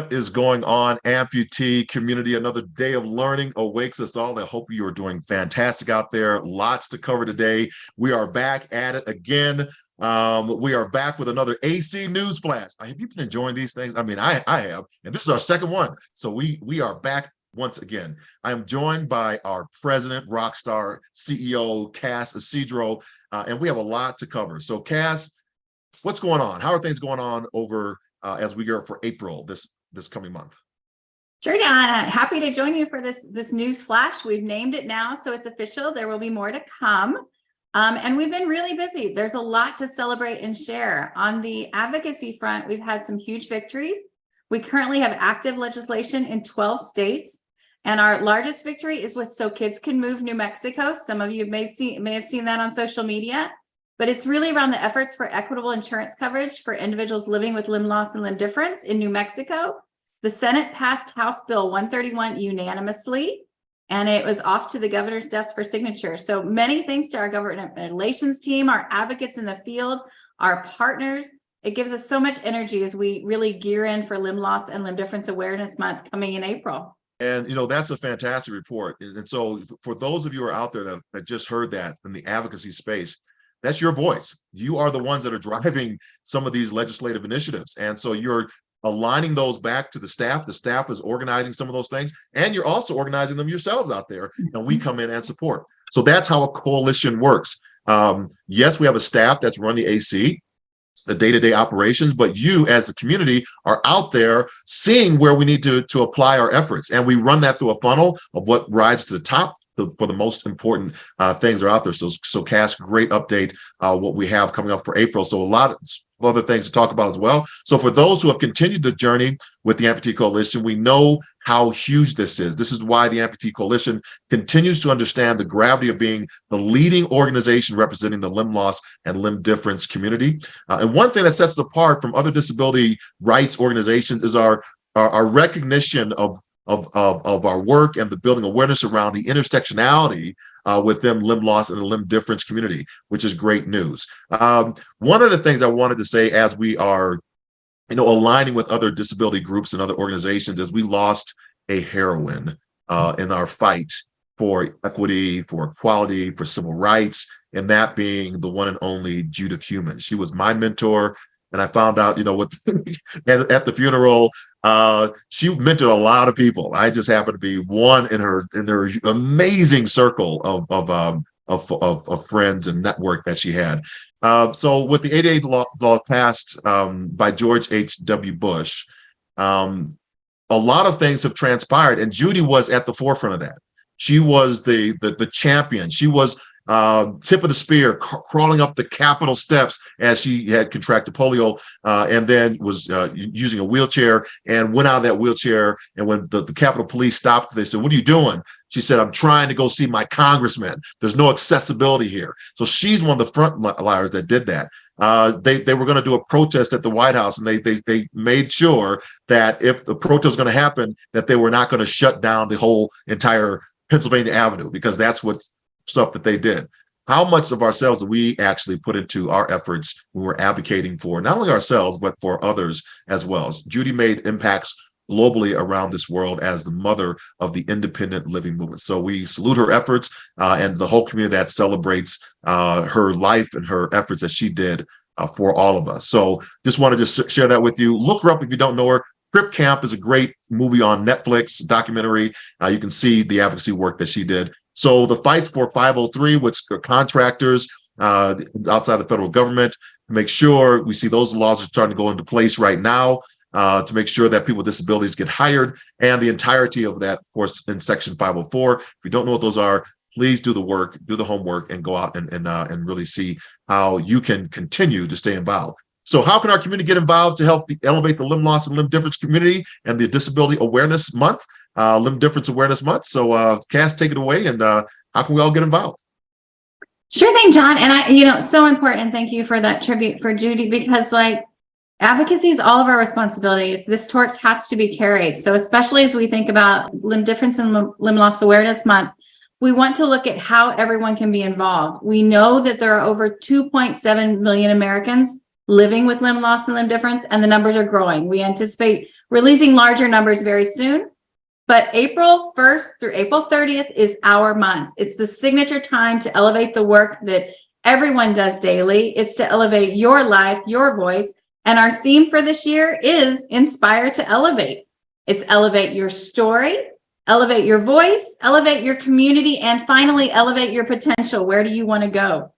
What is going on, amputee community? Another day of learning awaits us all. I hope you are doing fantastic out there. Lots to cover today. We are back at it again. We are back with another AC News Flash. Have you been enjoying these things? I mean, I have, and this is our second one. So we are back once again. I am joined by our president, rockstar CEO, Cass Isidro, and we have a lot to cover. So Cass, what's going on? How are things going on over as we go for April this coming month? Sure, John. Happy to join you for this news flash. We've named it now, so it's official. There will be more to come. And we've been really busy. There's a lot to celebrate and share. On the advocacy front, we've had some huge victories. We currently have active legislation in 12 states. And our largest victory is with So Kids Can Move New Mexico. Some of you may have seen that on social media. But it's really around the efforts for equitable insurance coverage for individuals living with limb loss and limb difference in New Mexico. The Senate passed House Bill 131 unanimously, and it was off to the governor's desk for signature. So many thanks to our government relations team, our advocates in the field, our partners. It gives us so much energy as we really gear in for Limb Loss and Limb Difference Awareness Month coming in April. And, that's a fantastic report. And so for those of you who are out there that just heard that in the advocacy space, that's your voice. You are the ones that are driving some of these legislative initiatives. And so you're aligning those back to the staff. The staff is organizing some of those things, and you're also organizing them yourselves out there. And we come in and support. So that's how a coalition works. Yes, we have a staff that's running the AC, the day-to-day operations, but you as the community are out there seeing where we need to apply our efforts. And we run that through a funnel of what rides to the top for the most important things are out there. So Cass, great update, what we have coming up for April. So a lot of other things to talk about as well. So for those who have continued the journey with the Amputee Coalition, we know how huge this is. This is why the Amputee Coalition continues to understand the gravity of being the leading organization representing the limb loss and limb difference community. And one thing that sets us apart from other disability rights organizations is our recognition of our work and the building awareness around the intersectionality within limb loss and the limb difference community, which is great news. One of the things I wanted to say as we are, aligning with other disability groups and other organizations is we lost a heroine in our fight for equity, for equality, for civil rights, and that being the one and only Judith Heumann. She was my mentor. And I found out, at the funeral, she mentored a lot of people. I just happened to be one in her amazing circle of friends and network that she had. So with the 88 law passed by George H.W. Bush, a lot of things have transpired, and Judy was at the forefront of that. She was the champion. She was tip of the spear, crawling up the Capitol steps as she had contracted polio, and then was using a wheelchair and went out of that wheelchair. And when the Capitol Police stopped, they said, "What are you doing?" She said, "I'm trying to go see my congressman. There's no accessibility here." So she's one of the frontliners that did that. They were going to do a protest at the White House, and they made sure that if the protest was going to happen, that they were not going to shut down the whole entire Pennsylvania Avenue, because that's what stuff that they did. How much of ourselves do we actually put into our efforts when we're advocating for not only ourselves, but for others as well? Judy made impacts globally around this world as the mother of the independent living movement. So we salute her efforts and the whole community that celebrates her life and her efforts that she did for all of us. So just wanted to share that with you. Look her up if you don't know her. Crip Camp is a great movie on Netflix, documentary. You can see the advocacy work that she did. So the fights for 503, which are contractors outside the federal government, to make sure we see those laws are starting to go into place right now to make sure that people with disabilities get hired, and the entirety of that, of course, in Section 504. If you don't know what those are, please do the work, do the homework, and go out and really see how you can continue to stay involved. So how can our community get involved to help elevate the limb loss and limb difference community and the Disability Awareness Month? Limb Difference Awareness Month. So Cass, take it away, and how can we all get involved? Sure thing, John. And so important. And thank you for that tribute for Judy, because advocacy is all of our responsibility. This torch has to be carried. So especially as we think about Limb Difference and Limb Loss Awareness Month, we want to look at how everyone can be involved. We know that there are over 2.7 million Americans living with limb loss and limb difference, and the numbers are growing. We anticipate releasing larger numbers very soon. But April 1st through April 30th is our month. It's the signature time to elevate the work that everyone does daily. It's to elevate your life, your voice. And our theme for this year is Inspire to Elevate. It's elevate your story, elevate your voice, elevate your community, and finally, elevate your potential. Where do you want to go?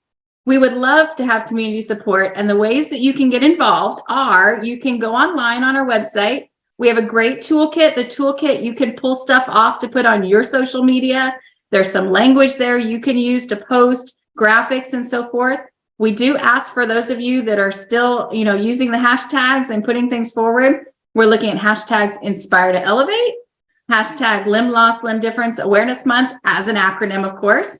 We would love to have community support. And the ways that you can get involved are you can go online on our website. We have a great toolkit. The toolkit, you can pull stuff off to put on your social media. There's some language there you can use to post graphics and so forth. We do ask for those of you that are still, using the hashtags and putting things forward. We're looking at hashtags Inspire to Elevate, hashtag Limb Loss, Limb Difference Awareness Month as an acronym, of course,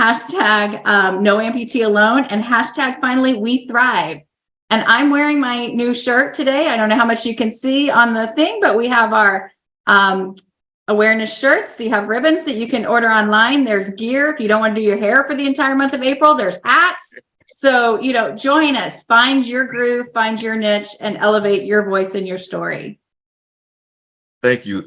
hashtag No Amputee Alone, and hashtag finally We Thrive. And I'm wearing my new shirt today. I don't know how much you can see on the thing, but we have our awareness shirts. So you have ribbons that you can order online. There's gear. If you don't want to do your hair for the entire month of April, there's hats. So, join us, find your groove, find your niche, and elevate your voice and your story. Thank you.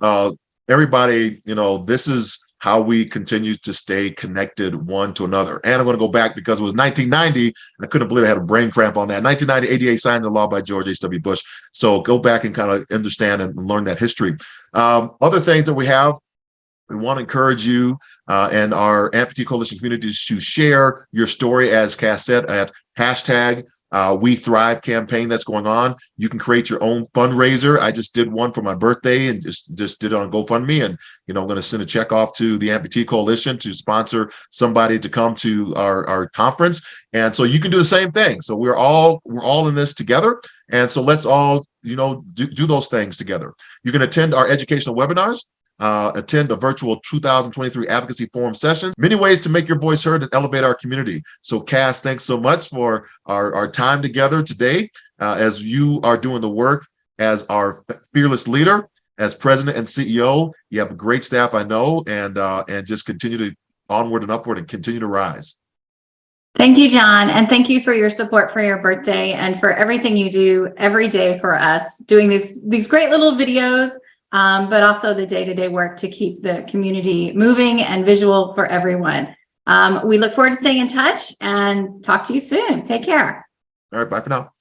Everybody, this is how we continue to stay connected one to another. And I'm going to go back because it was 1990. And I couldn't believe I had a brain cramp on that. 1990, ADA signed the law by George H.W. Bush. So go back and kind of understand and learn that history. Other things that we want to encourage you and our Amputee Coalition communities to share your story, as Cass said, at hashtag We Thrive campaign that's going on. You can create your own fundraiser. I just did one for my birthday and just did it on GoFundMe. And, I'm going to send a check off to the Amputee Coalition to sponsor somebody to come to our conference. And so you can do the same thing. So we're all in this together. And so let's all, do those things together. You can attend our educational webinars. Attend a virtual 2023 Advocacy Forum session. Many ways to make your voice heard and elevate our community. So Cass, thanks so much for our time together today as you are doing the work as our fearless leader, as president and CEO. You have a great staff, I know, and just continue to onward and upward and continue to rise. Thank you, John. And thank you for your support for your birthday and for everything you do every day for us, doing these great little videos. But also the day-to-day work to keep the community moving and visual for everyone. We look forward to staying in touch and talk to you soon. Take care. All right, bye for now.